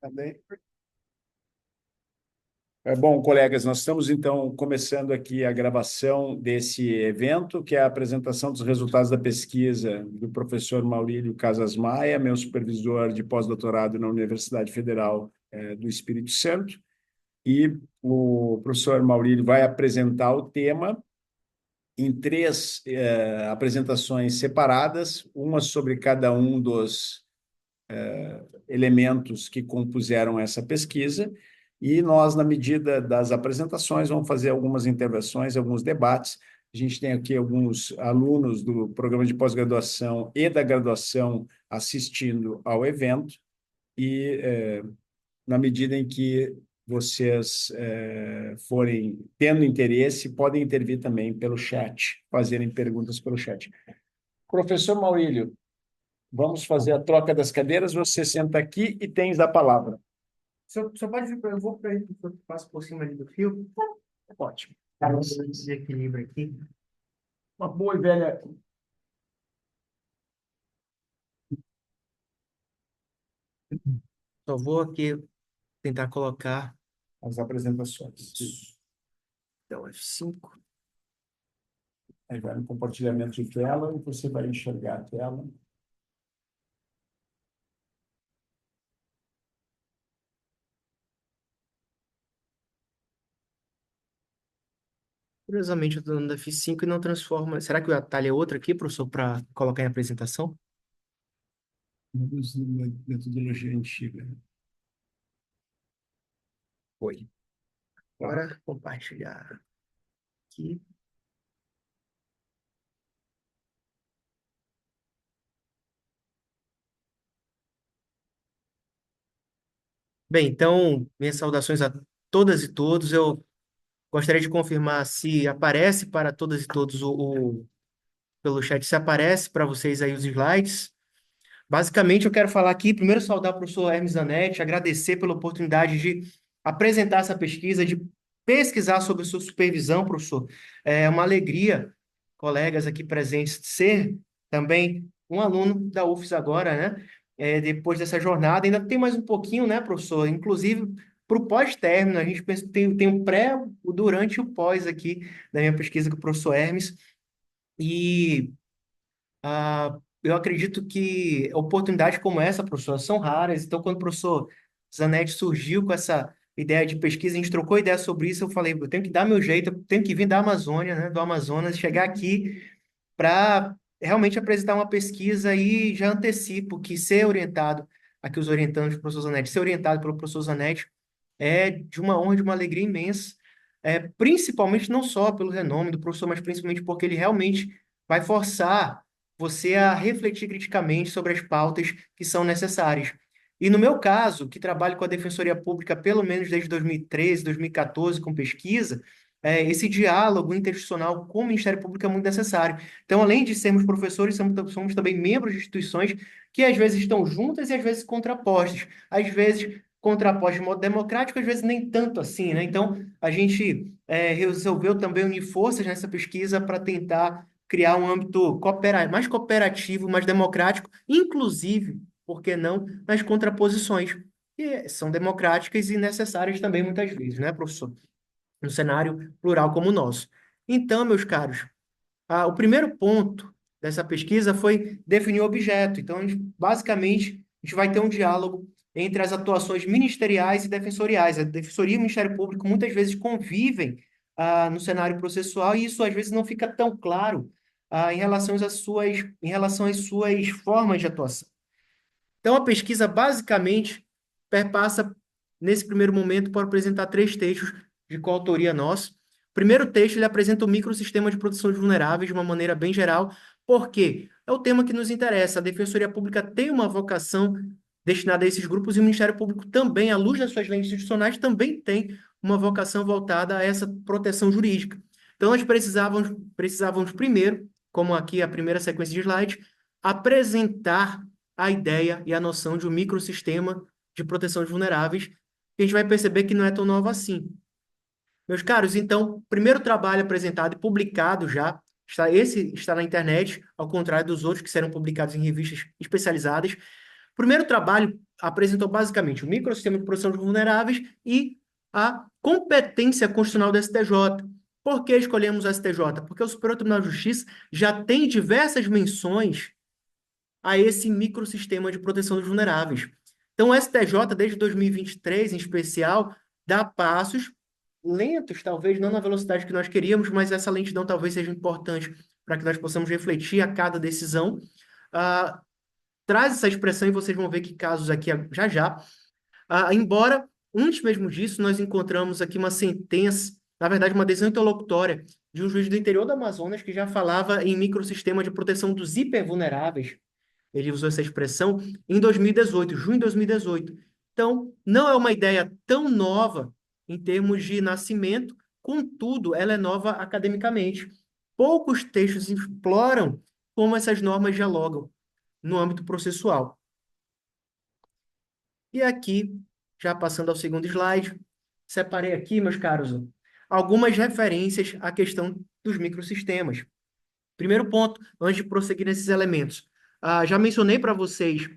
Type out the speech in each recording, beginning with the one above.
Tá bem? Bom, colegas, nós estamos então começando aqui a gravação desse evento, que é a apresentação dos resultados da pesquisa do professor Maurílio Casas Maia, meu supervisor de pós-doutorado na Universidade Federal do Espírito Santo. E o professor Maurílio vai apresentar o tema em três apresentações separadas, uma sobre cada um dos elementos que compuseram essa pesquisa, e nós, na medida das apresentações, vamos fazer algumas intervenções, alguns debates. A gente tem aqui alguns alunos do programa de pós-graduação e da graduação assistindo ao evento, e na medida em que vocês forem tendo interesse, podem intervir também pelo chat, fazerem perguntas pelo chat. Professor Maurílio, vamos fazer a troca das cadeiras. Você senta aqui e tens a palavra. Só pode vir, eu vou para ele, eu passo por cima ali do fio. Ótimo. De equilíbrio aqui. Uma boa e velha. Só vou aqui tentar colocar. As apresentações. Então, F5. Aí vai no compartilhamento de tela e você vai enxergar a tela. Curiosamente, eu estou dando F5 e não transforma. Será que o atalho é outro aqui, professor, para colocar em apresentação? Vamos na metodologia antiga. Foi. Agora, compartilhar aqui. Bem, então, minhas saudações a todas e todos. Eu gostaria de confirmar se aparece para todas e todos pelo chat, se aparece para vocês aí os slides. Basicamente, eu quero falar aqui, primeiro saudar o professor Hermes Zanetti, agradecer pela oportunidade de apresentar essa pesquisa, de pesquisar sobre a sua supervisão, professor. É uma alegria, colegas aqui presentes, ser também um aluno da UFES agora, né? Depois dessa jornada, ainda tem mais um pouquinho, né, professor? Inclusive, para o pós-término, a gente pensa, tem o pré, o durante e o pós aqui da minha pesquisa com o professor Hermes. E eu acredito que oportunidades como essa, professor, são raras. Então, quando o professor Zanetti surgiu com essa ideia de pesquisa, a gente trocou ideia sobre isso, eu falei, eu tenho que dar meu jeito, eu tenho que vir da Amazônia, né, do Amazonas, chegar aqui para realmente apresentar uma pesquisa e já antecipo que ser orientado, aqui os orientandos do professor Zanetti, ser orientado pelo professor Zanetti é de uma honra, de uma alegria imensa, principalmente não só pelo renome do professor, mas principalmente porque ele realmente vai forçar você a refletir criticamente sobre as pautas que são necessárias. E no meu caso, que trabalho com a Defensoria Pública pelo menos desde 2013, 2014, com pesquisa, esse diálogo interinstitucional com o Ministério Público é muito necessário. Então, além de sermos professores, somos também membros de instituições que às vezes estão juntas e às vezes contrapostas. Às vezes contrapostas de modo democrático, às vezes nem tanto assim, né? Então, a gente resolveu também unir forças nessa pesquisa para tentar criar um âmbito mais cooperativo, mais democrático, inclusive, por que não, nas contraposições, que são democráticas e necessárias também muitas vezes, né, professor? No cenário plural como o nosso. Então, meus caros, o primeiro ponto dessa pesquisa foi definir o objeto. Então, basicamente, a gente vai ter um diálogo entre as atuações ministeriais e defensoriais. A Defensoria e o Ministério Público muitas vezes convivem no cenário processual e isso às vezes não fica tão claro em relação às suas formas de atuação. Então, a pesquisa basicamente perpassa, nesse primeiro momento, por apresentar três textos de coautoria nossa. O primeiro texto ele apresenta o microsistema de proteção de vulneráveis de uma maneira bem geral, porque é o tema que nos interessa. A Defensoria Pública tem uma vocação destinada a esses grupos e o Ministério Público também, à luz das suas leis institucionais, também tem uma vocação voltada a essa proteção jurídica. Então, nós precisávamos primeiro, como aqui a primeira sequência de slides, apresentar a ideia e a noção de um microsistema de proteção de vulneráveis, que a gente vai perceber que não é tão nova assim. Meus caros, então, o primeiro trabalho apresentado e publicado já, esse está na internet, ao contrário dos outros que serão publicados em revistas especializadas. O primeiro trabalho apresentou basicamente o microsistema de proteção de vulneráveis e a competência constitucional do STJ. Por que escolhemos o STJ? Porque o Superior Tribunal de Justiça já tem diversas menções a esse microsistema de proteção dos vulneráveis. Então, o STJ, desde 2023, em especial, dá passos lentos, talvez não na velocidade que nós queríamos, mas essa lentidão talvez seja importante para que nós possamos refletir a cada decisão. Traz essa expressão e vocês vão ver que casos aqui já já. Embora, antes mesmo disso, nós encontramos aqui uma sentença, na verdade, uma decisão interlocutória de um juiz do interior do Amazonas que já falava em microsistema de proteção dos hipervulneráveis. Ele usou essa expressão em 2018, junho de 2018. Então, não é uma ideia tão nova em termos de nascimento, contudo, ela é nova academicamente. Poucos textos exploram como essas normas dialogam no âmbito processual. E aqui, já passando ao segundo slide, separei aqui, meus caros, algumas referências à questão dos microsistemas. Primeiro ponto, antes de prosseguir nesses elementos. Já mencionei para vocês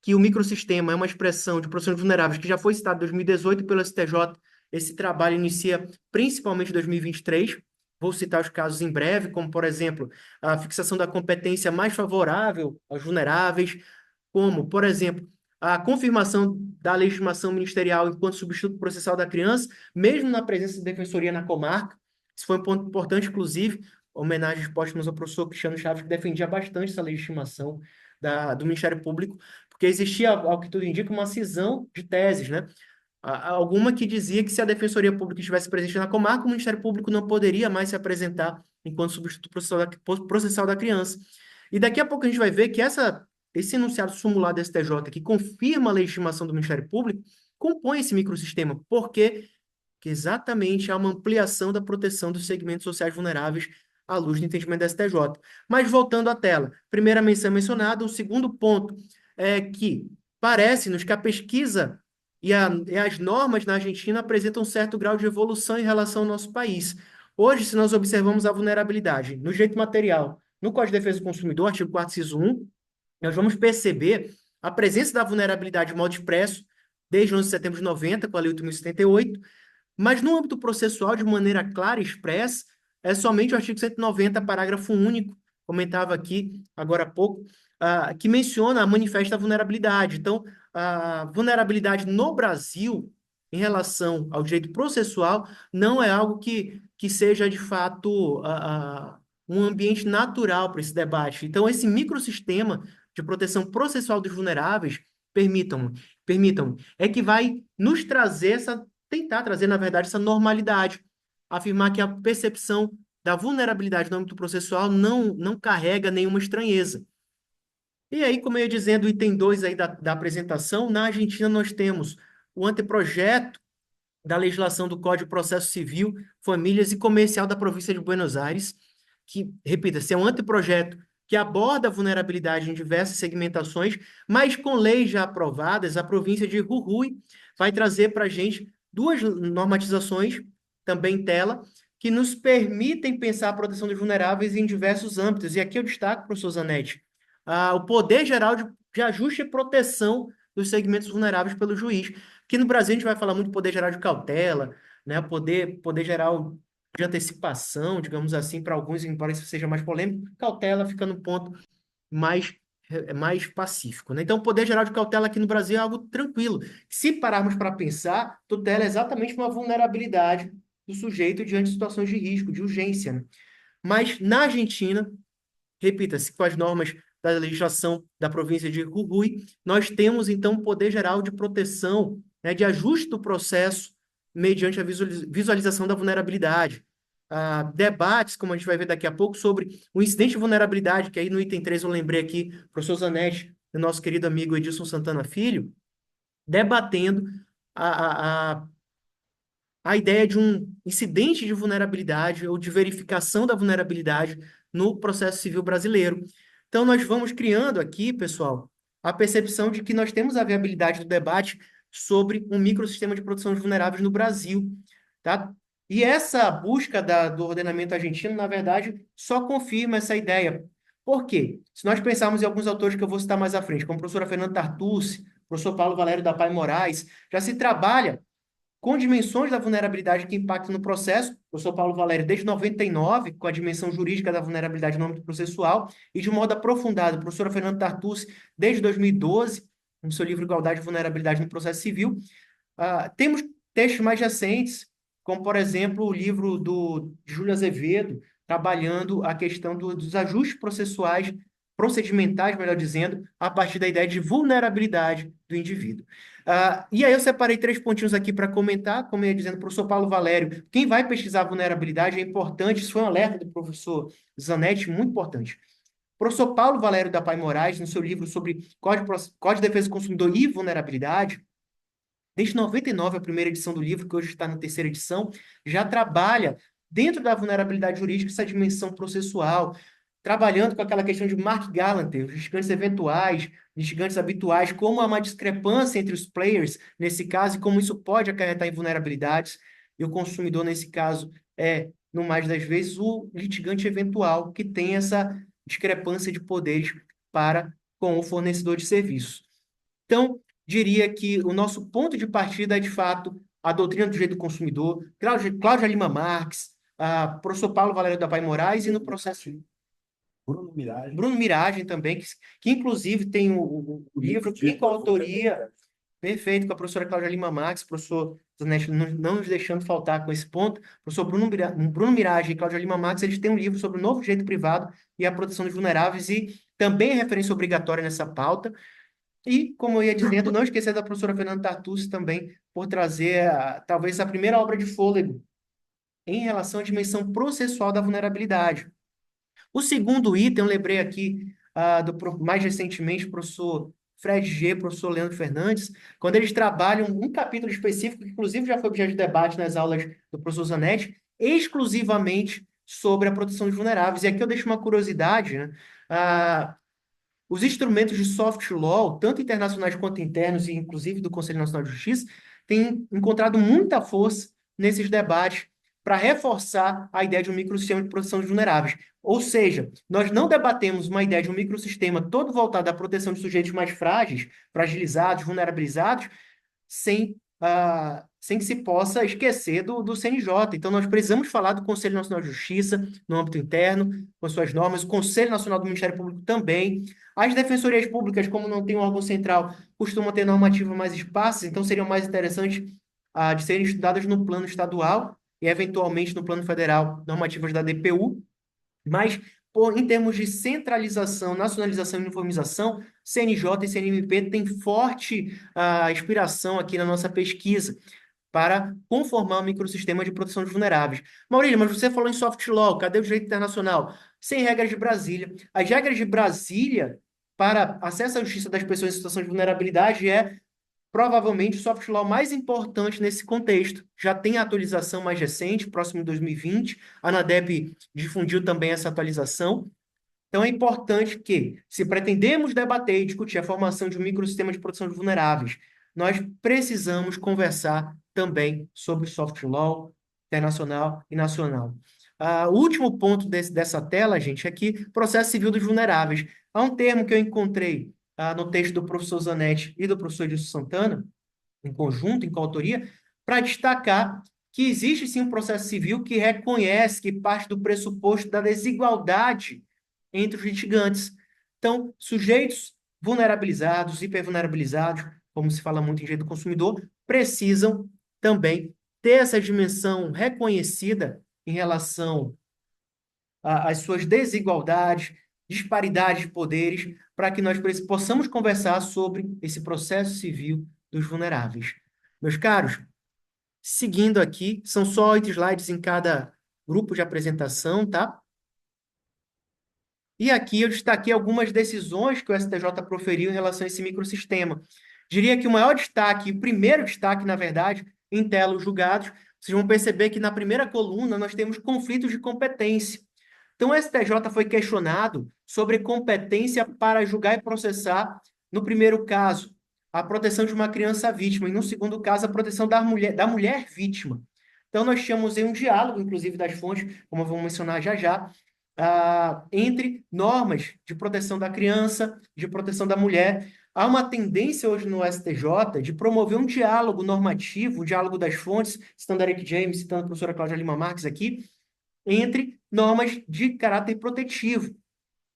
que o microsistema é uma expressão de proteção de vulneráveis que já foi citado em 2018 pelo STJ. Esse trabalho inicia principalmente em 2023. Vou citar os casos em breve, como, por exemplo, a fixação da competência mais favorável aos vulneráveis, como, por exemplo, a confirmação da legitimação ministerial enquanto substituto processual da criança, mesmo na presença de defensoria na comarca. Isso foi um ponto importante, inclusive, homenagens póstumas ao professor Cristiano Chaves, que defendia bastante essa legitimação do Ministério Público, porque existia, ao que tudo indica, uma cisão de teses, né? Alguma que dizia que se a Defensoria Pública estivesse presente na comarca, o Ministério Público não poderia mais se apresentar enquanto substituto processual da criança. E daqui a pouco a gente vai ver que esse enunciado sumular do STJ, que confirma a legitimação do Ministério Público, compõe esse microsistema, porque exatamente há uma ampliação da proteção dos segmentos sociais vulneráveis à luz do entendimento da STJ. Mas voltando à tela, primeira menção mencionada, o segundo ponto é que parece-nos que a pesquisa e as normas na Argentina apresentam um certo grau de evolução em relação ao nosso país. Hoje, se nós observamos a vulnerabilidade no direito material, no Código de Defesa do Consumidor, artigo 4º, inciso 1, nós vamos perceber a presença da vulnerabilidade de modo expresso desde 11 de setembro de 90, com a Lei 8.078, mas no âmbito processual, de maneira clara e expressa, é somente o artigo 190, parágrafo único, comentava aqui agora há pouco, que menciona a manifesta vulnerabilidade. Então, a vulnerabilidade no Brasil, em relação ao direito processual, não é algo que seja, de fato, um ambiente natural para esse debate. Então, esse microsistema de proteção processual dos vulneráveis, permitam, é que vai nos trazer tentar trazer, na verdade, essa normalidade, afirmar que a percepção da vulnerabilidade no âmbito processual não carrega nenhuma estranheza. E aí, como eu ia dizendo, o item 2 aí da apresentação, na Argentina nós temos o anteprojeto da legislação do Código de Processo Civil, Famílias e Comercial da província de Buenos Aires, que, repita-se, é um anteprojeto que aborda a vulnerabilidade em diversas segmentações, mas com leis já aprovadas, a província de Jujuy vai trazer para a gente duas normatizações, também em tela, que nos permitem pensar a proteção dos vulneráveis em diversos âmbitos. E aqui eu destaco, professor Zanetti, o poder geral de ajuste e proteção dos segmentos vulneráveis pelo juiz. Aqui no Brasil a gente vai falar muito do poder geral de cautela, né? Poder geral de antecipação, digamos assim, para alguns, embora isso seja mais polêmico, cautela fica no ponto mais pacífico, né? Então, o poder geral de cautela aqui no Brasil é algo tranquilo. Se pararmos para pensar, tutela é exatamente uma vulnerabilidade do sujeito diante de situações de risco, de urgência, né? Mas na Argentina, repita-se, com as normas da legislação da província de Jujuy, nós temos, então, um poder geral de proteção, né, de ajuste do processo mediante a visualização da vulnerabilidade. Debates, como a gente vai ver daqui a pouco, sobre o incidente de vulnerabilidade, que aí no item 3 eu lembrei aqui, o professor Zanetti, do nosso querido amigo Edilson Santana Filho, debatendo a ideia de um incidente de vulnerabilidade ou de verificação da vulnerabilidade no processo civil brasileiro. Então, nós vamos criando aqui, pessoal, a percepção de que nós temos a viabilidade do debate sobre um microsistema de proteção de vulneráveis no Brasil, tá? E essa busca do ordenamento argentino, na verdade, só confirma essa ideia. Por quê? Se nós pensarmos em alguns autores que eu vou citar mais à frente, como a professora Fernanda Tartucci, professor Paulo Valério da Pai Moraes, já se trabalha com dimensões da vulnerabilidade que impactam no processo. O professor Paulo Valério, desde 99, com a dimensão jurídica da vulnerabilidade no âmbito processual, e de modo aprofundado, a professora Fernanda Tartucci, desde 2012, no seu livro Igualdade e Vulnerabilidade no Processo Civil. Temos textos mais recentes, como, por exemplo, o livro de Júlio Azevedo, trabalhando a questão dos ajustes processuais, procedimentais, melhor dizendo, a partir da ideia de vulnerabilidade do indivíduo. E aí eu separei 3 pontinhos aqui para comentar, como eu ia dizendo, professor Paulo Valério, quem vai pesquisar vulnerabilidade é importante, isso foi um alerta do professor Zanetti, muito importante. O professor Paulo Valério da Pai Moraes, no seu livro sobre Código de Defesa do Consumidor e Vulnerabilidade, desde 99, a primeira edição do livro, que hoje está na terceira edição, já trabalha dentro da vulnerabilidade jurídica essa dimensão processual, trabalhando com aquela questão de Mark Galanter, os litigantes eventuais, litigantes habituais, como há uma discrepância entre os players nesse caso e como isso pode acarretar em vulnerabilidades. E o consumidor, nesse caso, é, no mais das vezes, o litigante eventual, que tem essa discrepância de poderes para com o fornecedor de serviços. Então, diria que o nosso ponto de partida é, de fato, a doutrina do direito do consumidor, Cláudia Lima Marques, professor Paulo Valério da Pai Moraes e no processo Bruno Miragem também, que inclusive tem o livro em coautoria, perfeito, com a professora Cláudia Lima Marques, professor Zanetti não nos deixando faltar com esse ponto, professor Bruno Miragem e Cláudia Lima Marques, eles têm um livro sobre o novo direito privado e a proteção dos vulneráveis e também é referência obrigatória nessa pauta. E, como eu ia dizendo, não esquecer da professora Fernanda Tartucci também, por trazer talvez a primeira obra de fôlego em relação à dimensão processual da vulnerabilidade. O segundo item, eu lembrei aqui mais recentemente, o professor Fred G., professor Leandro Fernandes, quando eles trabalham um capítulo específico, que inclusive já foi objeto de debate nas aulas do professor Zanetti, exclusivamente sobre a proteção de vulneráveis. E aqui eu deixo uma curiosidade, né? Os instrumentos de soft law, tanto internacionais quanto internos, e inclusive do Conselho Nacional de Justiça, têm encontrado muita força nesses debates para reforçar a ideia de um microsistema de proteção de vulneráveis. Ou seja, nós não debatemos uma ideia de um microsistema todo voltado à proteção de sujeitos mais frágeis, fragilizados, vulnerabilizados, sem que se possa esquecer do CNJ. Então, nós precisamos falar do Conselho Nacional de Justiça, no âmbito interno, com suas normas, o Conselho Nacional do Ministério Público também. As defensorias públicas, como não tem um órgão central, costumam ter normativa mais esparsas, então seriam mais interessantes de serem estudadas no plano estadual e, eventualmente, no plano federal, normativas da DPU. Mas, em termos de centralização, nacionalização e uniformização, CNJ e CNMP têm forte inspiração aqui na nossa pesquisa para conformar um microsistema de proteção de vulneráveis. Maurílio, mas você falou em soft law, cadê o direito internacional? Sem regras de Brasília. As regras de Brasília para acesso à justiça das pessoas em situação de vulnerabilidade é provavelmente o soft law mais importante nesse contexto. Já tem a atualização mais recente, próximo de 2020. A ANADEP difundiu também essa atualização. Então, é importante que, se pretendemos debater e discutir a formação de um microsistema de proteção de vulneráveis, nós precisamos conversar também sobre soft law internacional e nacional. O último ponto dessa tela, gente, é que processo civil dos vulneráveis. Há um termo que eu encontrei no texto do professor Zanetti e do professor Edilson Santana, em conjunto, em coautoria, para destacar que existe sim um processo civil que reconhece que parte do pressuposto da desigualdade entre os litigantes. Então, sujeitos vulnerabilizados, hipervulnerabilizados, como se fala muito em direito do consumidor, precisam também ter essa dimensão reconhecida em relação às suas desigualdades, disparidades de poderes, para que nós possamos conversar sobre esse processo civil dos vulneráveis. Meus caros, seguindo aqui, são só 8 slides em cada grupo de apresentação, tá? E aqui eu destaquei algumas decisões que o STJ proferiu em relação a esse microsistema. Diria que o maior destaque, o primeiro destaque, na verdade, em tela os julgados, vocês vão perceber que na primeira coluna nós temos conflitos de competência. Então, o STJ foi questionado sobre competência para julgar e processar, no primeiro caso, a proteção de uma criança vítima, e no segundo caso, a proteção da mulher vítima. Então, nós tínhamos aí um diálogo, inclusive, das fontes, como eu vou mencionar já já, entre normas de proteção da criança, de proteção da mulher, há uma tendência hoje no STJ de promover um diálogo normativo, um diálogo das fontes, citando Eric James, citando a professora Cláudia Lima Marques aqui, entre normas de caráter protetivo.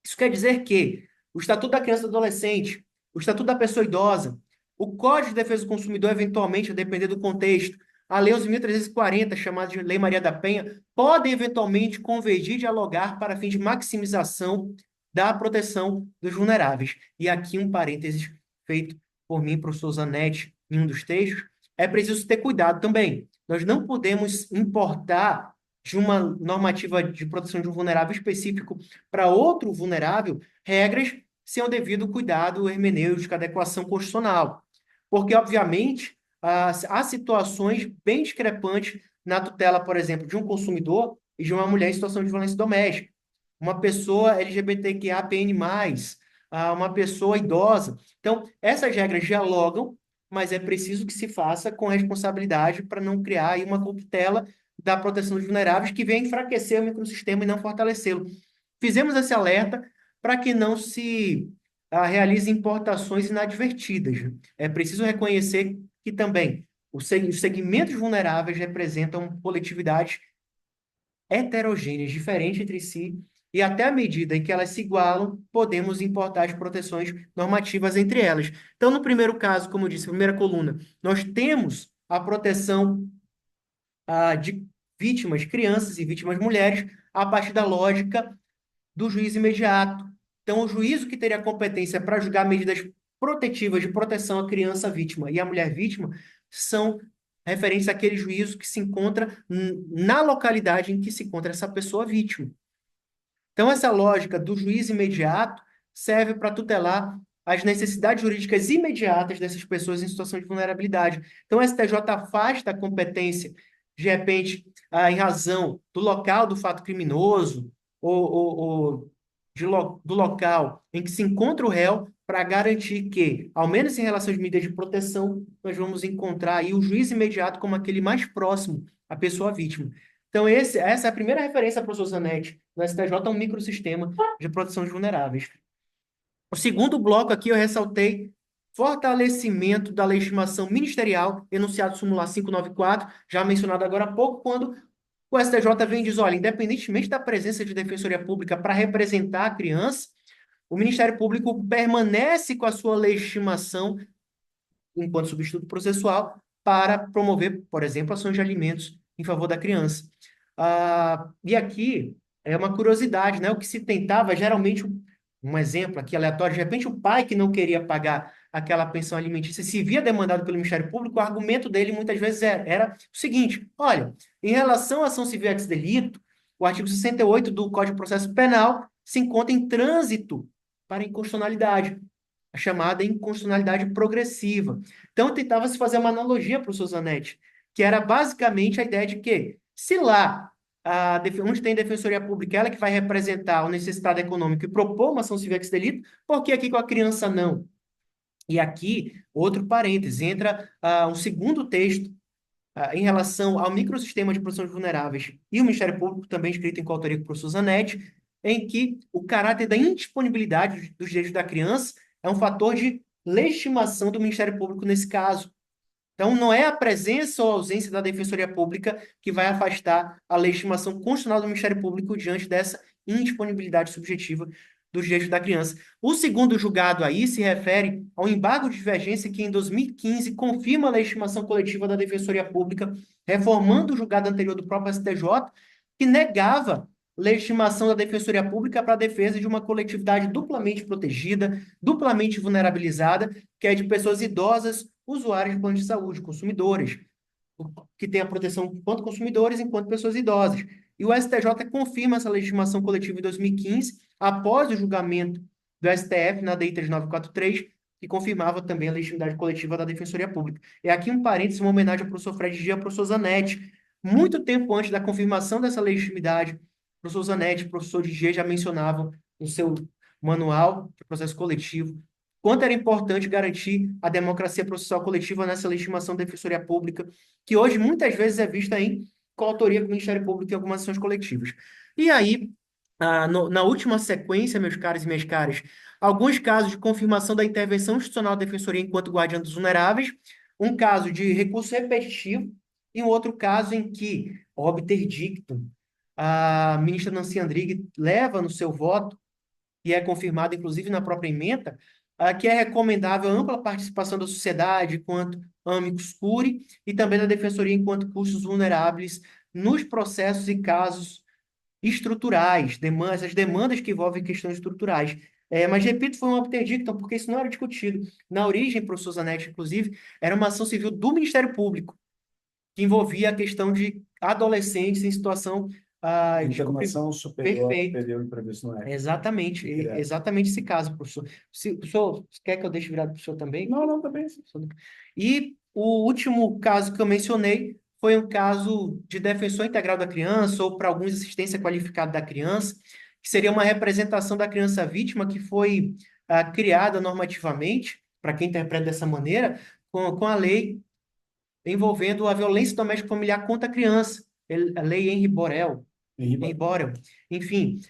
Isso quer dizer que o Estatuto da Criança e do Adolescente, o Estatuto da Pessoa Idosa, o Código de Defesa do Consumidor, eventualmente, a depender do contexto, a Lei 11.340, chamada de Lei Maria da Penha, podem eventualmente convergir e dialogar para fins de maximização da proteção dos vulneráveis. E aqui um parênteses feito por mim, professor Zanetti, em um dos textos, é preciso ter cuidado também. Nós não podemos importar de uma normativa de proteção de um vulnerável específico para outro vulnerável regras sem o devido cuidado hermenêutico, adequação constitucional. Porque, obviamente, há situações bem discrepantes na tutela, por exemplo, de um consumidor e de uma mulher em situação de violência doméstica. Uma pessoa LGBTQIAPN+, uma pessoa idosa. Então, essas regras dialogam, mas é preciso que se faça com responsabilidade para não criar aí uma corruptela da proteção dos vulneráveis que venha enfraquecer o microsistema e não fortalecê-lo. Fizemos esse alerta para que não se realize importações inadvertidas. É preciso reconhecer que também os segmentos vulneráveis representam coletividades heterogêneas, diferentes entre si, e até à medida em que elas se igualam, podemos importar as proteções normativas entre elas. Então, no primeiro caso, como eu disse, primeira coluna, nós temos a proteção de vítimas, crianças e vítimas mulheres, a partir da lógica do juízo imediato. Então, o juízo que teria competência para julgar medidas protetivas de proteção à criança vítima e à mulher vítima são referentes àquele juízo que se encontra na localidade em que se encontra essa pessoa vítima. Então, essa lógica do juiz imediato serve para tutelar as necessidades jurídicas imediatas dessas pessoas em situação de vulnerabilidade. Então, o STJ afasta a competência, de repente, em razão do local do fato criminoso ou do local em que se encontra o réu, para garantir que, ao menos em relação às medidas de proteção, nós vamos encontrar aí o juiz imediato como aquele mais próximo à pessoa vítima. Então, essa é a primeira referência, professor Zanetti. No STJ é um microsistema de proteção de vulneráveis. O segundo bloco aqui eu ressaltei fortalecimento da legitimação ministerial, enunciado sumular 594, já mencionado agora há pouco, quando o STJ vem e diz, olha, independentemente da presença de defensoria pública para representar a criança, o Ministério Público permanece com a sua legitimação enquanto substituto processual para promover, por exemplo, ações de alimentos em favor da criança. E aqui é uma curiosidade, né? O que se tentava, geralmente, um exemplo aqui aleatório, de repente o pai que não queria pagar aquela pensão alimentícia se via demandado pelo Ministério Público, o argumento dele muitas vezes era o seguinte, olha, em relação à ação civil ex delito, o artigo 68 do Código de Processo Penal se encontra em trânsito para inconstitucionalidade, a chamada inconstitucionalidade progressiva. Então, tentava se fazer uma analogia para o Sosanetti, que era basicamente a ideia de que, se lá, onde tem defensoria pública, ela que vai representar o necessitado econômico e propor uma ação civil ex delito, por que aqui com a criança não? E aqui, outro parênteses, entra um segundo texto em relação ao microsistema de proteção de vulneráveis e o Ministério Público, também escrito em coautoria com o professor Zanetti, em que o caráter da indisponibilidade dos direitos da criança é um fator de legitimação do Ministério Público nesse caso. Então, não é a presença ou ausência da Defensoria Pública que vai afastar a legitimação constitucional do Ministério Público diante dessa indisponibilidade subjetiva dos direitos da criança. O segundo julgado aí se refere ao embargo de divergência que, em 2015, confirma a legitimação coletiva da Defensoria Pública, reformando o julgado anterior do próprio STJ, que negava legitimação da Defensoria Pública para a defesa de uma coletividade duplamente protegida, duplamente vulnerabilizada, que é de pessoas idosas, usuários de plano de saúde, consumidores, que tem a proteção enquanto consumidores, enquanto pessoas idosas. E o STJ confirma essa legitimação coletiva em 2015, após o julgamento do STF na DI 3943, que confirmava também a legitimidade coletiva da Defensoria Pública. E aqui um parênteses, uma homenagem ao professor Fred Dias e ao professor Zanetti. Muito tempo antes da confirmação dessa legitimidade, o professor Zanetti e o professor Dias já mencionavam no seu manual de processo coletivo quanto era importante garantir a democracia processual coletiva nessa legitimação da Defensoria Pública, que hoje muitas vezes é vista em coautoria com o Ministério Público em algumas ações coletivas. E aí, na última sequência, meus caros e minhas caras, alguns casos de confirmação da intervenção institucional da Defensoria enquanto guardiã dos vulneráveis, um caso de recurso repetitivo e um outro caso em que, obter dictum, a ministra Nancy Andrighi leva no seu voto, e é confirmado inclusive na própria ementa, que é recomendável a ampla participação da sociedade enquanto amicus curiae e também da Defensoria enquanto custos vulneráveis nos processos e casos estruturais, essas demandas que envolvem questões estruturais. Mas, repito, foi um obter dictum, porque isso não era discutido. Na origem, professor Zanetti, inclusive, era uma ação civil do Ministério Público, que envolvia a questão de adolescentes em situação Internação superior ao perfeito. período previsto no act. Exatamente, exatamente esse caso, professor. O professor quer que eu deixe virado para o senhor também? Não, também. E o último caso que eu mencionei foi um caso de defensor integral da criança, ou para alguns assistência qualificada da criança, que seria uma representação da criança vítima que foi criada normativamente, para quem interpreta dessa maneira, com a lei envolvendo a violência doméstica familiar contra a criança, a lei Henri Borel. Enfim,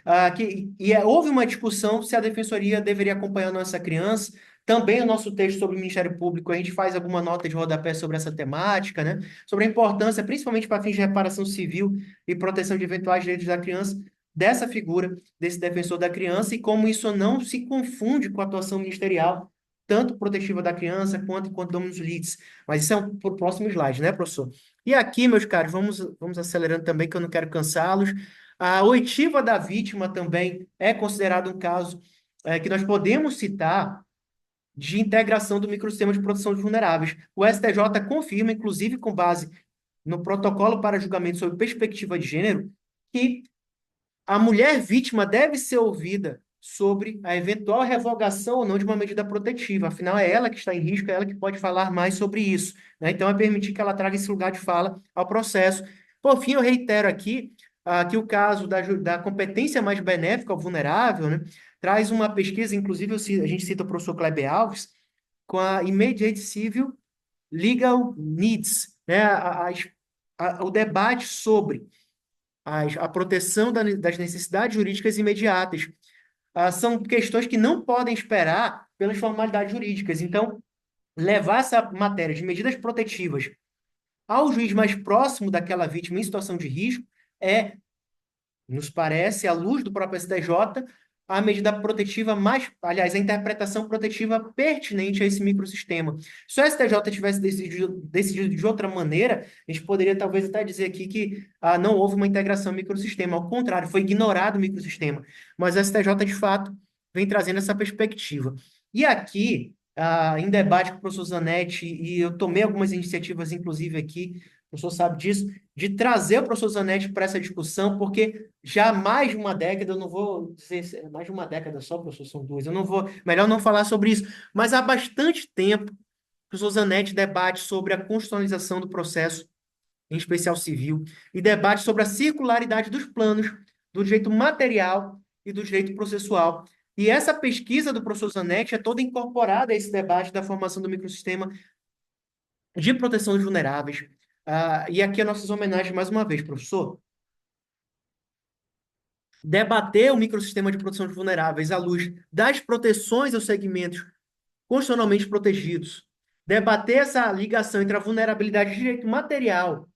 houve uma discussão se a defensoria deveria acompanhar nossa criança. Também o nosso texto sobre o Ministério Público, a gente faz alguma nota de rodapé sobre essa temática, né? Sobre a importância, principalmente para fins de reparação civil e proteção de eventuais direitos da criança, dessa figura, desse defensor da criança, e como isso não se confunde com a atuação ministerial, tanto protetiva da criança quanto enquanto dominus litis. Mas isso é para o próximo slide, né, professor? E aqui, meus caros, vamos acelerando também, que eu não quero cansá-los. A oitiva da vítima também é considerado um caso que nós podemos citar de integração do microsistema de proteção de vulneráveis. O STJ confirma, inclusive com base no protocolo para julgamento sob perspectiva de gênero, que a mulher vítima deve ser ouvida sobre a eventual revogação ou não de uma medida protetiva. Afinal, é ela que está em risco, é ela que pode falar mais sobre isso, né? Então, é permitir que ela traga esse lugar de fala ao processo. Por fim, eu reitero aqui que o caso da competência mais benéfica ao vulnerável, né, traz uma pesquisa, inclusive a gente cita o professor Kleber Alves, com a Immediate Civil Legal Needs, né, o debate sobre a proteção das necessidades jurídicas imediatas. São questões que não podem esperar pelas formalidades jurídicas. Então, levar essa matéria de medidas protetivas ao juiz mais próximo daquela vítima em situação de risco nos parece, à luz do próprio STJ, a medida protetiva aliás, a interpretação protetiva pertinente a esse microsistema. Se o STJ tivesse decidido de outra maneira, a gente poderia talvez até dizer aqui que não houve uma integração microsistema. Ao contrário, foi ignorado o microsistema. Mas o STJ, de fato, vem trazendo essa perspectiva. E aqui, em debate com o professor Zanetti, e eu tomei algumas iniciativas, inclusive aqui, o professor sabe disso, de trazer o professor Zanetti para essa discussão, porque já há mais de uma década, eu não vou dizer mais de uma década só, professor, são duas, eu não vou, melhor não falar sobre isso, mas há bastante tempo o professor Zanetti debate sobre a constitucionalização do processo, em especial civil, e debate sobre a circularidade dos planos do direito material e do direito processual. E essa pesquisa do professor Zanetti é toda incorporada a esse debate da formação do microsistema de proteção dos vulneráveis. E aqui as nossas homenagens mais uma vez, professor. Debater o microsistema de proteção de vulneráveis à luz das proteções aos segmentos constitucionalmente protegidos. Debater essa ligação entre a vulnerabilidade de direito material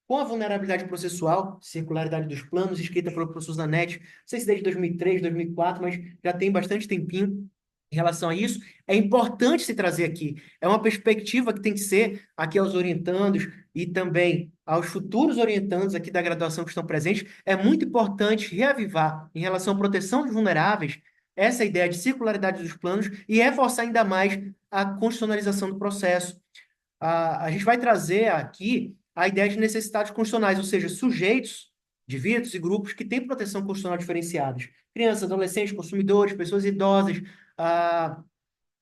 com a vulnerabilidade processual, circularidade dos planos, escrita pelo professor Zanetti, não sei se desde 2003, 2004, mas já tem bastante tempinho em relação a isso. É importante se trazer aqui. É uma perspectiva que tem que ser aqui aos orientandos e também aos futuros orientandos aqui da graduação que estão presentes. É muito importante reavivar, em relação à proteção dos vulneráveis, essa ideia de circularidade dos planos e reforçar ainda mais a constitucionalização do processo. A gente vai trazer aqui a ideia de necessidades constitucionais, ou seja, sujeitos, indivíduos e grupos que têm proteção constitucional diferenciadas. Crianças, adolescentes, consumidores, pessoas idosas,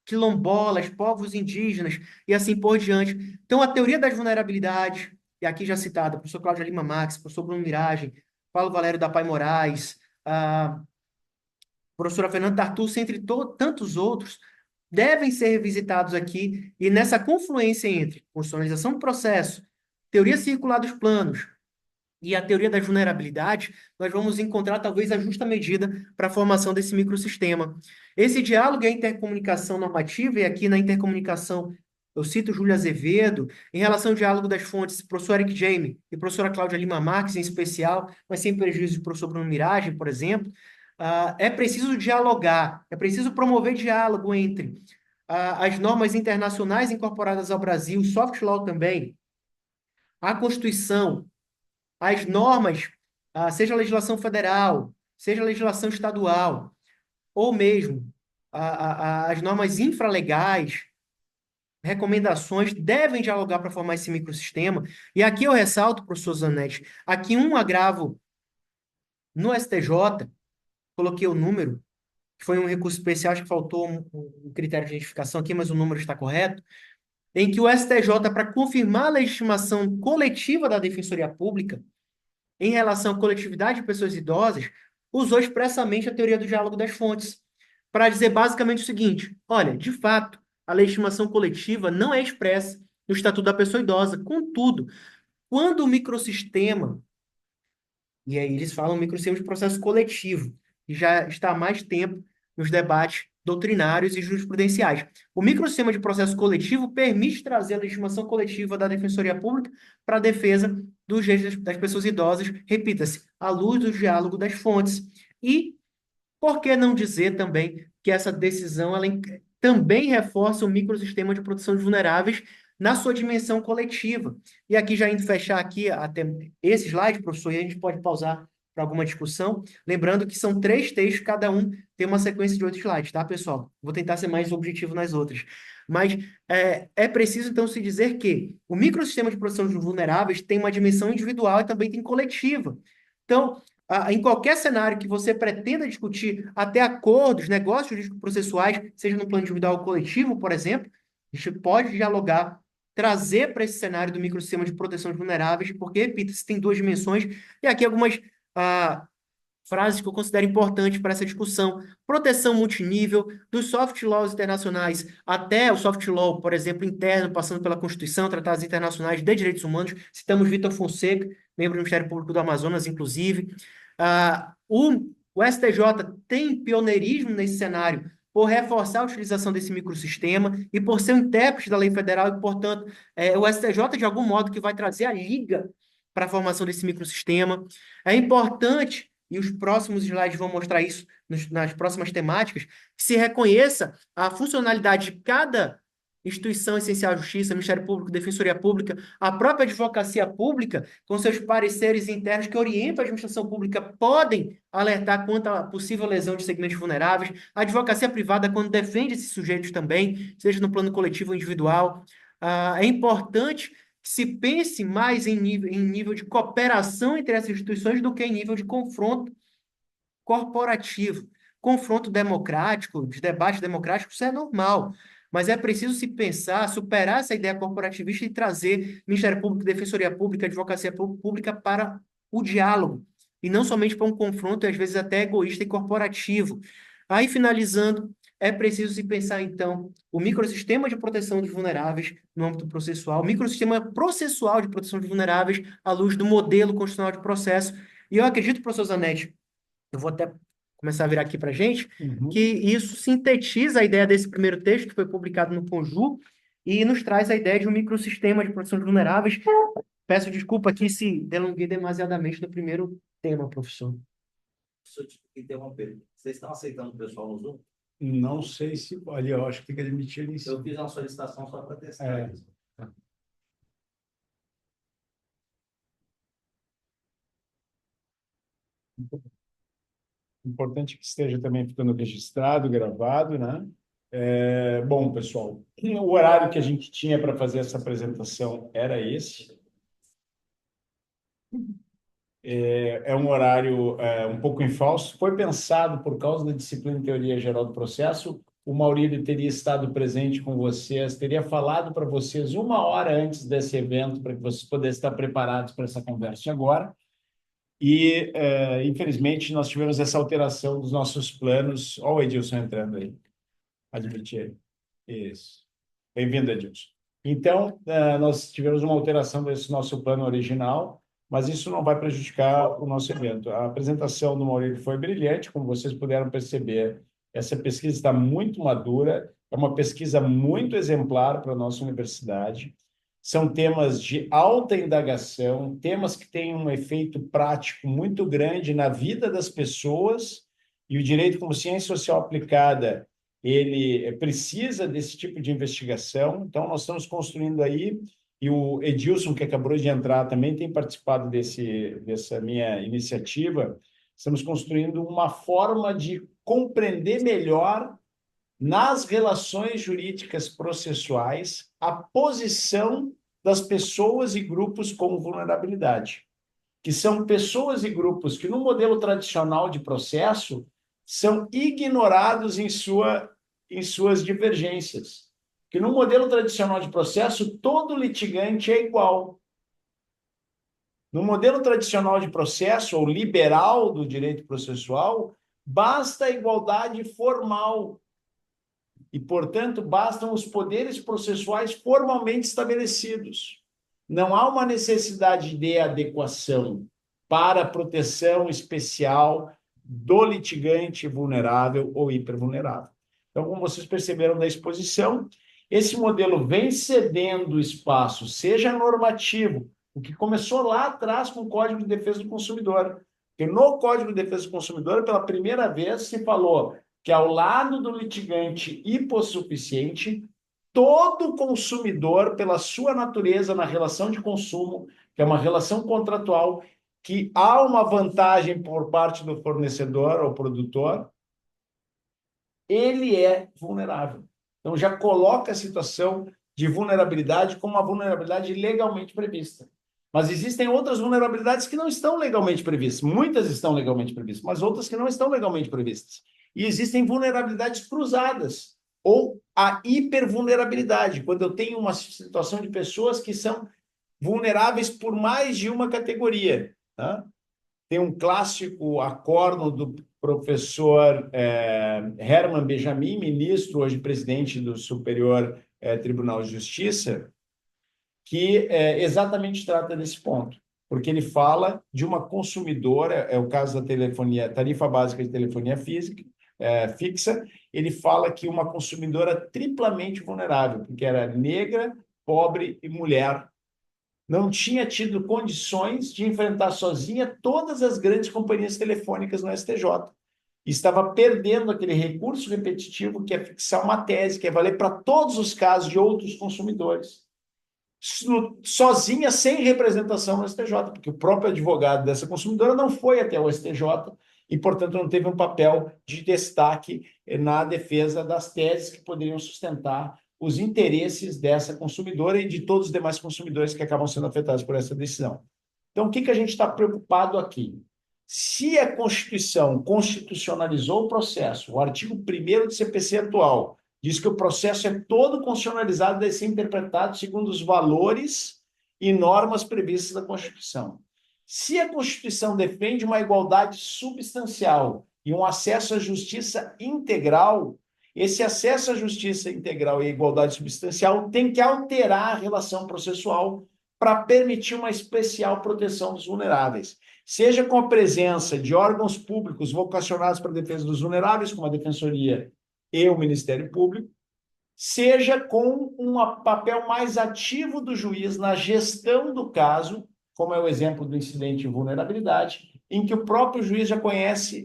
quilombolas, povos indígenas e assim por diante. Então, a teoria das vulnerabilidades, e aqui já citada, professor Cláudio Lima Marx, professor Bruno Miragem, Paulo Valério da Pai Moraes, professora Fernanda Tartucci, entre tantos outros, devem ser revisitados aqui, e nessa confluência entre constitucionalização do processo, teoria circular dos planos e a teoria das vulnerabilidades, nós vamos encontrar talvez a justa medida para a formação desse microsistema. Esse diálogo e a intercomunicação normativa, e aqui na intercomunicação eu cito Júlio Azevedo, em relação ao diálogo das fontes, professor Eric Jaime e professora Cláudia Lima Marques em especial, mas sem prejuízo do professor Bruno Miragem, por exemplo, é preciso dialogar, é preciso promover diálogo entre as normas internacionais incorporadas ao Brasil, o soft law também, a Constituição, as normas, seja a legislação federal, seja a legislação estadual, ou mesmo as normas infralegais, recomendações, devem dialogar para formar esse microsistema. E aqui eu ressalto, professor Zanetti, aqui um agravo no STJ, coloquei o número, que foi um recurso especial, acho que faltou um critério de identificação aqui, mas o número está correto, em que o STJ, para confirmar a legitimação coletiva da Defensoria Pública, em relação à coletividade de pessoas idosas, usou expressamente a teoria do diálogo das fontes, para dizer basicamente o seguinte: olha, de fato, a legitimação coletiva não é expressa no Estatuto da Pessoa Idosa. Contudo, quando o microsistema, e aí eles falam microsistema de processo coletivo, que já está há mais tempo nos debates doutrinários e jurisprudenciais. O microsistema de processo coletivo permite trazer a legitimação coletiva da Defensoria Pública para a defesa dos direitos das pessoas idosas, repita-se, à luz do diálogo das fontes. E por que não dizer também que essa decisão ela também reforça o microsistema de proteção de vulneráveis na sua dimensão coletiva? E aqui, já indo fechar aqui até esse slide, professor, e a gente pode pausar para alguma discussão, lembrando que são 3 textos, cada um tem uma sequência de 8 slides, tá, pessoal? Vou tentar ser mais objetivo nas outras. Mas é preciso, então, se dizer que o microsistema de proteção de vulneráveis tem uma dimensão individual e também tem coletiva. Então, em qualquer cenário que você pretenda discutir até acordos, negócios jurídico-processuais, seja no plano individual ou coletivo, por exemplo, a gente pode dialogar, trazer para esse cenário do microsistema de proteção de vulneráveis, porque, repita, se tem 2 dimensões, e aqui algumas frases que eu considero importantes para essa discussão. Proteção multinível, dos soft laws internacionais até o soft law, por exemplo, interno, passando pela Constituição, tratados internacionais de direitos humanos. Citamos Vitor Fonseca, membro do Ministério Público do Amazonas, inclusive. O STJ tem pioneirismo nesse cenário por reforçar a utilização desse microsistema e por ser um intérprete da lei federal e, portanto, o STJ, de algum modo, que vai trazer a liga para a formação desse microsistema. É importante, e os próximos slides vão mostrar isso nas próximas temáticas, que se reconheça a funcionalidade de cada instituição essencial à justiça, Ministério Público, Defensoria Pública, a própria Advocacia Pública, com seus pareceres internos que orientam a administração pública, podem alertar quanto à possível lesão de segmentos vulneráveis, a advocacia privada, quando defende esses sujeitos também, seja no plano coletivo ou individual. É importante que se pense mais em nível de cooperação entre essas instituições do que em nível de confronto corporativo. Confronto democrático, de debate democrático, isso é normal. Mas é preciso se pensar, superar essa ideia corporativista e trazer Ministério Público, Defensoria Pública, Advocacia Pública para o diálogo, e não somente para um confronto, às vezes até egoísta e corporativo. Aí, finalizando, é preciso se pensar, então, o microsistema de proteção dos vulneráveis no âmbito processual, o microsistema processual de proteção de vulneráveis à luz do modelo constitucional de processo. E eu acredito, professor Zanetti, eu vou até começar a virar aqui para a gente, que isso sintetiza a ideia desse primeiro texto, que foi publicado no Conju, e nos traz a ideia de um microsistema de proteção de vulneráveis. Peço desculpa aqui se delonguei demasiadamente no primeiro tema, professor. Se eu te interromper, vocês estão aceitando o pessoal no Zoom? Não sei se... Olha, eu acho que tem que admitir isso. Eu fiz uma solicitação só para testar isso. Importante que esteja também ficando registrado, gravado, né? Bom, pessoal, o horário que a gente tinha para fazer essa apresentação era esse. É um horário um pouco infausto. Foi pensado por causa da disciplina de Teoria Geral do Processo. O Maurílio teria estado presente com vocês, teria falado para vocês 1 hora antes desse evento, para que vocês pudessem estar preparados para essa conversa agora. E, infelizmente, nós tivemos essa alteração dos nossos planos. Olha o Edilson entrando aí. Admitir. Isso. Bem-vindo, Edilson. Então, nós tivemos uma alteração desse nosso plano original, mas isso não vai prejudicar o nosso evento. A apresentação do Maurílio foi brilhante, como vocês puderam perceber. Essa pesquisa está muito madura, é uma pesquisa muito exemplar para a nossa universidade. São temas de alta indagação, temas que têm um efeito prático muito grande na vida das pessoas, e o direito como ciência social aplicada, ele precisa desse tipo de investigação. Então, nós estamos construindo aí, e o Edilson, que acabou de entrar, também tem participado dessa minha iniciativa. Estamos construindo uma forma de compreender melhor, nas relações jurídicas processuais, a posição das pessoas e grupos com vulnerabilidade, que são pessoas e grupos que, no modelo tradicional de processo, são ignorados em suas divergências. Que no modelo tradicional de processo, todo litigante é igual. No modelo tradicional de processo, ou liberal do direito processual, basta a igualdade formal. E, portanto, bastam os poderes processuais formalmente estabelecidos. Não há uma necessidade de adequação para a proteção especial do litigante vulnerável ou hipervulnerável. Então, como vocês perceberam da exposição, esse modelo vem cedendo espaço, seja normativo, o que começou lá atrás com o Código de Defesa do Consumidor. Porque no Código de Defesa do Consumidor, pela primeira vez, se falou que, ao lado do litigante hipossuficiente, todo consumidor, pela sua natureza na relação de consumo, que é uma relação contratual, que há uma vantagem por parte do fornecedor ou produtor, ele é vulnerável. Então, já coloca a situação de vulnerabilidade como uma vulnerabilidade legalmente prevista. Mas existem outras vulnerabilidades que não estão legalmente previstas. Muitas estão legalmente previstas, mas outras que não estão legalmente previstas. E existem vulnerabilidades cruzadas, ou a hipervulnerabilidade, quando eu tenho uma situação de pessoas que são vulneráveis por mais de uma categoria. Tá? Tem um clássico acórdão do professor Herman Benjamin, ministro, hoje presidente do Superior Tribunal de Justiça, que exatamente trata desse ponto, porque ele fala de uma consumidora, é o caso da telefonia, tarifa básica de telefonia fixa, ele fala que uma consumidora triplamente vulnerável, porque era negra, pobre e mulher, não tinha tido condições de enfrentar sozinha todas as grandes companhias telefônicas no STJ. Estava perdendo aquele recurso repetitivo que é fixar uma tese, que é valer para todos os casos de outros consumidores. Sozinha, sem representação no STJ, porque o próprio advogado dessa consumidora não foi até o STJ e, portanto, não teve um papel de destaque na defesa das teses que poderiam sustentar os interesses dessa consumidora e de todos os demais consumidores que acabam sendo afetados por essa decisão. Então, o que a gente está preocupado aqui? Se a Constituição constitucionalizou o processo, o artigo 1º do CPC atual diz que o processo é todo constitucionalizado, deve ser interpretado segundo os valores e normas previstas na Constituição. Se a Constituição defende uma igualdade substancial e um acesso à justiça integral, esse acesso à justiça integral e à igualdade substancial tem que alterar a relação processual para permitir uma especial proteção dos vulneráveis, seja com a presença de órgãos públicos vocacionados para a defesa dos vulneráveis, como a Defensoria e o Ministério Público, seja com um papel mais ativo do juiz na gestão do caso, como é o exemplo do incidente de vulnerabilidade, em que o próprio juiz já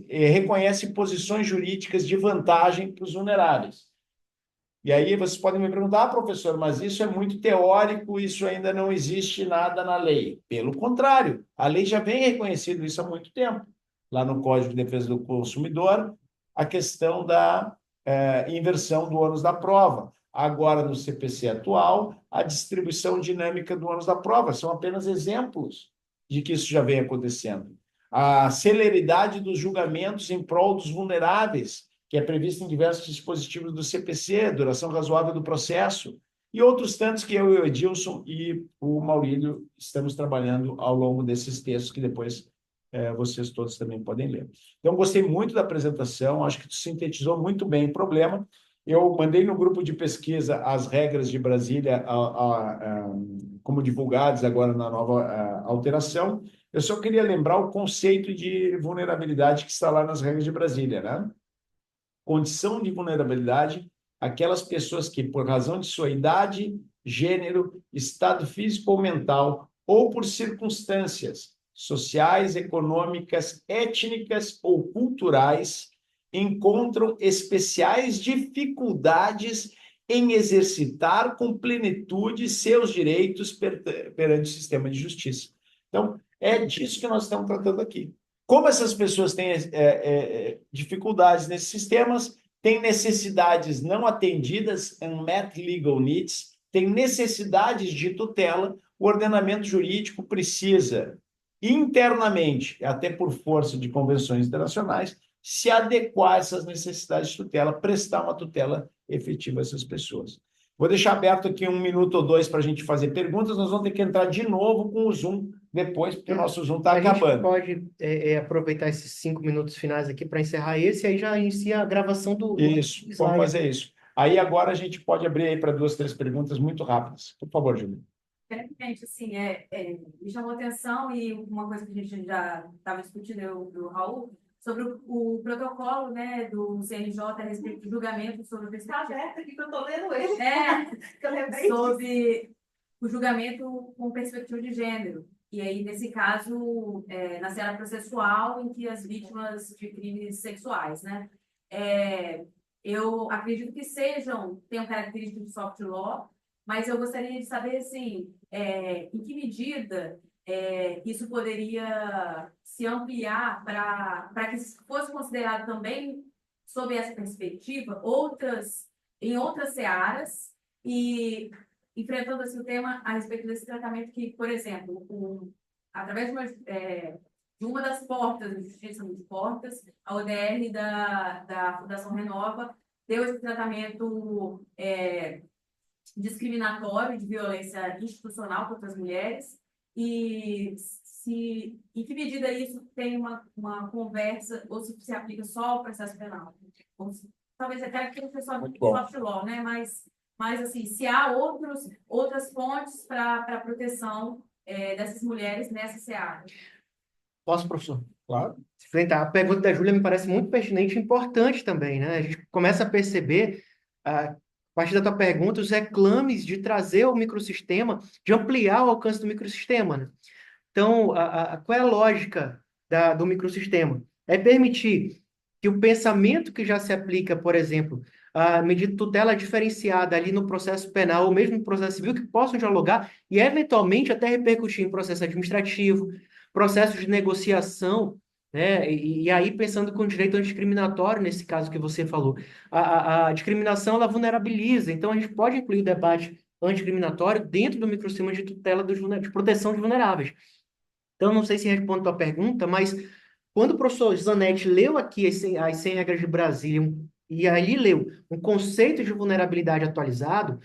reconhece posições jurídicas de vantagem para os vulneráveis. E aí vocês podem me perguntar, professor, mas isso é muito teórico, isso ainda não existe nada na lei. Pelo contrário, a lei já vem reconhecendo isso há muito tempo. Lá no Código de Defesa do Consumidor, a questão da inversão do ônus da prova. Agora, no CPC atual, a distribuição dinâmica do ônus da prova. São apenas exemplos de que isso já vem acontecendo. A celeridade dos julgamentos em prol dos vulneráveis, que é prevista em diversos dispositivos do CPC, duração razoável do processo, e outros tantos que eu e o Edilson e o Maurílio estamos trabalhando ao longo desses textos, que depois vocês todos também podem ler. Então, gostei muito da apresentação, acho que tu sintetizou muito bem o problema, Eu mandei no grupo de pesquisa as regras de Brasília, como divulgadas agora na nova alteração. Eu só queria lembrar o conceito de vulnerabilidade que está lá nas regras de Brasília, né? Condição de vulnerabilidade, aquelas pessoas que, por razão de sua idade, gênero, estado físico ou mental, ou por circunstâncias sociais, econômicas, étnicas ou culturais, encontram especiais dificuldades em exercitar com plenitude seus direitos perante o sistema de justiça. Então, é disso que nós estamos tratando aqui. Como essas pessoas têm dificuldades nesses sistemas, têm necessidades não atendidas, unmet legal needs, têm necessidades de tutela, o ordenamento jurídico precisa, internamente, até por força de convenções internacionais, se adequar a essas necessidades de tutela, prestar uma tutela efetiva a essas pessoas. Vou deixar aberto aqui 1 minuto ou 2 para a gente fazer perguntas. Nós vamos ter que entrar de novo com o Zoom depois, porque o nosso Zoom está acabando. A gente pode aproveitar esses 5 minutos finais aqui para encerrar esse, e aí já inicia a gravação do Isso, slide. vamos fazer isso. Aí agora a gente pode abrir aí para 2, 3 perguntas muito rápidas. Por favor, Júlia. Gente, assim, me chamou a atenção e uma coisa que a gente já estava discutindo, eu e o Raul, sobre o protocolo, né, do CNJ a respeito do julgamento sobre o Está aberto aqui que eu estou lendo ele. Que eu lembrei disso. sobre o julgamento com perspectiva de gênero. E aí, nesse caso, na seara processual, em que as vítimas de crimes sexuais, né? Eu acredito que tenham características de soft law, mas eu gostaria de saber, assim, em que medida isso poderia se ampliar para que fosse considerado também, sob essa perspectiva, em outras searas, e enfrentando assim, o tema a respeito desse tratamento que, por exemplo, através de uma das portas, de Justiça Multiportas, a ODR da Fundação Renova deu esse tratamento discriminatório de violência institucional contra as mulheres, e em que medida isso tem uma conversa, ou se aplica só ao processo penal. Talvez até aquilo que só soft law, né? Mas assim, se há outras fontes para a proteção dessas mulheres nessa seara. Posso, professor? Claro. A pergunta da Júlia me parece muito pertinente e importante também, né? A gente começa a perceber, a partir da tua pergunta, os reclames de trazer o microsistema, de ampliar o alcance do microsistema, né? Então, qual é a lógica do microsistema? É permitir que o pensamento que já se aplica, por exemplo, a medida de tutela diferenciada ali no processo penal ou mesmo no processo civil, que possam dialogar e, eventualmente, até repercutir em processo administrativo, processos de negociação, né? E aí, pensando com o direito antidiscriminatório, nesse caso que você falou, a discriminação, ela vulnerabiliza. Então, a gente pode incluir o debate antidiscriminatório dentro do microsistema de tutela de proteção de vulneráveis. Então, não sei se respondo a tua pergunta, mas quando o professor Zanetti leu aqui as 100 regras de Brasília, e ali leu um conceito de vulnerabilidade atualizado,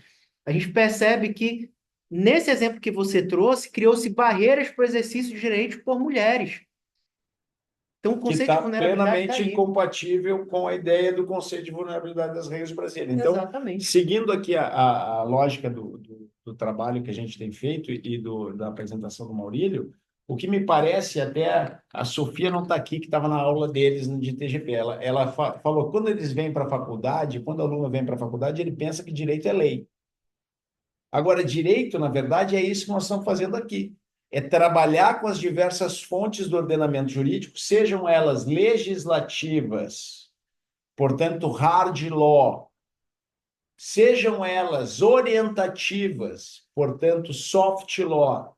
a gente percebe que, nesse exemplo que você trouxe, criou-se barreiras para o exercício de direitos por mulheres. Então, o Que conceito de está vulnerabilidade plenamente tá aí. incompatível com a ideia do conceito de vulnerabilidade das regras brasileiras. Então, Exatamente. seguindo aqui a lógica do trabalho que a gente tem feito e da apresentação do Maurílio, o que me parece, até a Sofia não está aqui, que estava na aula deles de TGP, ela falou, quando eles vêm para a faculdade, quando o aluno vem para a faculdade, ele pensa que direito é lei. Agora, direito, na verdade, é isso que nós estamos fazendo aqui. É trabalhar com as diversas fontes do ordenamento jurídico, sejam elas legislativas, portanto, hard law, sejam elas orientativas, portanto, soft law,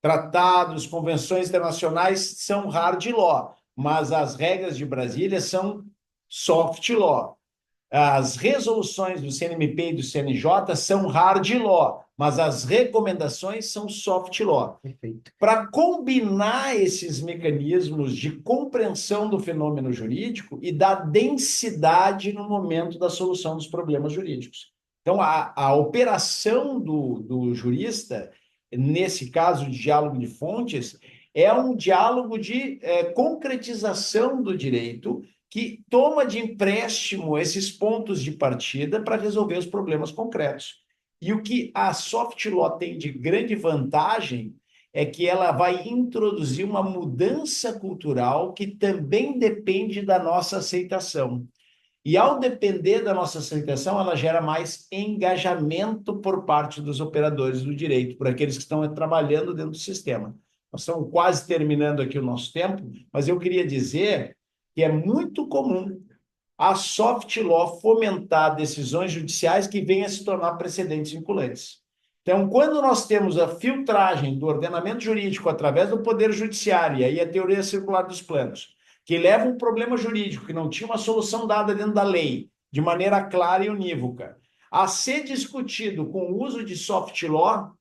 tratados, convenções internacionais são hard law, mas as regras de Brasília são soft law. As resoluções do CNMP e do CNJ são hard law, mas as recomendações são soft law. Perfeito. Para combinar esses mecanismos de compreensão do fenômeno jurídico e da densidade no momento da solução dos problemas jurídicos. Então, a operação do jurista, nesse caso de diálogo de fontes, é um diálogo de concretização do direito que toma de empréstimo esses pontos de partida para resolver os problemas concretos. E o que a soft law tem de grande vantagem é que ela vai introduzir uma mudança cultural que também depende da nossa aceitação. E ao depender da nossa aceitação, ela gera mais engajamento por parte dos operadores do direito, por aqueles que estão trabalhando dentro do sistema. Nós estamos quase terminando aqui o nosso tempo, mas eu queria dizer que é muito comum a soft law fomentar decisões judiciais que venham a se tornar precedentes vinculantes. Então, quando nós temos a filtragem do ordenamento jurídico através do Poder Judiciário, e aí a teoria circular dos planos, que leva um problema jurídico que não tinha uma solução dada dentro da lei, de maneira clara e unívoca, a ser discutido com o uso de soft law,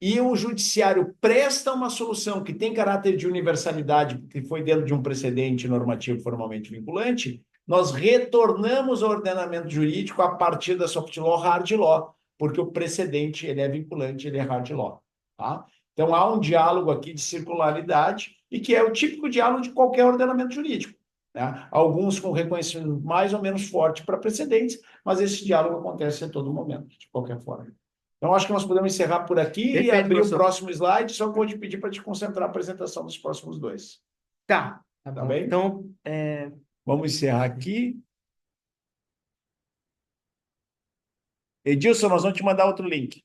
e o judiciário presta uma solução que tem caráter de universalidade, que foi dentro de um precedente normativo formalmente vinculante, nós retornamos ao ordenamento jurídico a partir da soft law, hard law, porque o precedente ele é vinculante, ele é hard law. Tá? Então, há um diálogo aqui de circularidade e que é o típico diálogo de qualquer ordenamento jurídico. Né? Alguns com reconhecimento mais ou menos forte para precedentes, mas esse diálogo acontece a todo momento, de qualquer forma. Então, acho que nós podemos encerrar por aqui e Perfeito, abrir professor. o próximo slide, só vou te pedir para te concentrar a apresentação dos próximos dois. Tá. Tá Bom. bem? Então, Vamos encerrar aqui. Edilson, nós vamos te mandar outro link.